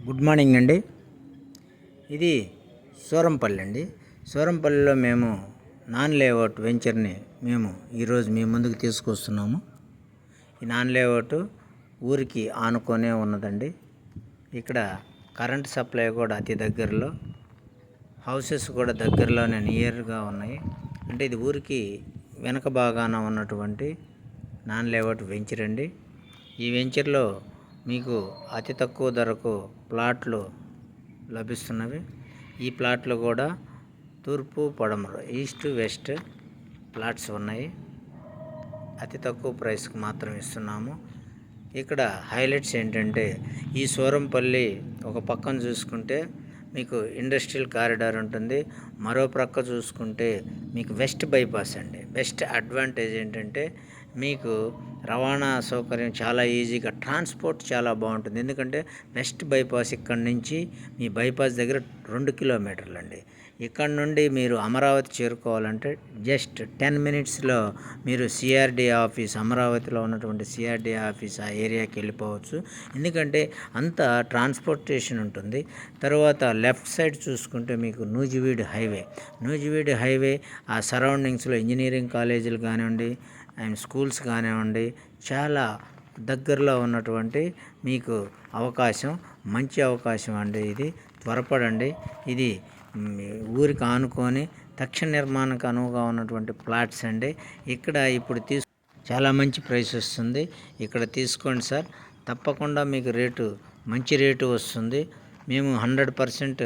Good morning అండి. ఇది సూరంపల్లి అండి. సూరంపల్లిలో మేము నాన్ లేఅవుట్ వెంచర్ని ఈరోజు మీ ముందుకు తీసుకొస్తున్నాము. ఈ నాన్ లేఅవుట్ ఊరికి ఆనుకొనే ఉన్నదండి. ఇక్కడ కరెంట్ సప్లై కూడా అతి దగ్గరలో, హౌసెస్ కూడా దగ్గరలోనే నియర్గా ఉన్నాయి. అంటే ఇది ఊరికి వెనక భాగాన ఉన్నటువంటి నాన్ లేఅవుట్ వెంచర్ అండి. ఈ వెంచర్లో మీకు అతి తక్కువ ధరకు ప్లాట్లు లభిస్తున్నవి. ఈ ప్లాట్లు కూడా తూర్పు పడమర, ఈస్ట్ వెస్ట్ ప్లాట్స్ ఉన్నాయి. అతి తక్కువ ప్రైస్కి మాత్రం ఇస్తున్నాము. ఇక్కడ హైలైట్స్ ఏంటంటే, ఈ సూరంపల్లి ఒక పక్కన చూసుకుంటే మీకు ఇండస్ట్రియల్ కారిడార్ ఉంటుంది, మరో ప్రక్క చూసుకుంటే మీకు వెస్ట్ బైపాస్ అండి. బెస్ట్ అడ్వాంటేజ్ ఏంటంటే మీకు రవాణా సౌకర్యం చాలా ఈజీగా, ట్రాన్స్పోర్ట్ చాలా బాగుంటుంది. ఎందుకంటే వెస్ట్ బైపాస్ ఇక్కడ నుంచి మీ బైపాస్ దగ్గర 2 కిలోమీటర్లు అండి. ఇక్కడ నుండి మీరు అమరావతి చేరుకోవాలంటే జస్ట్ 10 మినిట్స్లో మీరు సిఆర్డీ ఆఫీస్, అమరావతిలో ఉన్నటువంటి సిఆర్డీ ఆఫీస్ ఆ ఏరియాకి వెళ్ళిపోవచ్చు. ఎందుకంటే అంత ట్రాన్స్పోర్టేషన్ ఉంటుంది. తర్వాత లెఫ్ట్ సైడ్ చూసుకుంటే మీకు నూజివీడు హైవే, ఆ సరౌండింగ్స్లో ఇంజనీరింగ్ కాలేజీలు కానివ్వండి అండ్ స్కూల్స్ కానివ్వండి, చాలా దగ్గరలో ఉన్నటువంటి మీకు మంచి అవకాశం అండి. ఇది త్వరపడండి. ఇది ఊరికి ఆనుకొని తక్షణ నిర్మాణానికి అనువుగా ఉన్నటువంటి ప్లాట్స్ అండి. ఇక్కడ ఇప్పుడు చాలా మంచి ప్రైస్ వస్తుంది. ఇక్కడ తీసుకోండి సార్, తప్పకుండా మీకు మంచి రేటు వస్తుంది. మేము 100%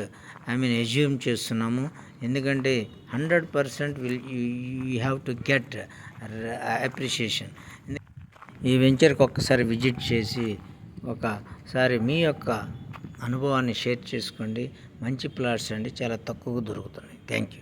అజ్యూమ్ చేస్తున్నాము. ఎందుకంటే 100% you have to get appreciation. ఈ వెంచర్కి ఒక్కసారి విజిట్ చేసి ఒకసారి మీ యొక్క అనుభవాన్ని షేర్ చేసుకోండి. మంచి ప్లాట్స్ అండి, చాలా తక్కువగా దొరుకుతున్నాయి. Thank you.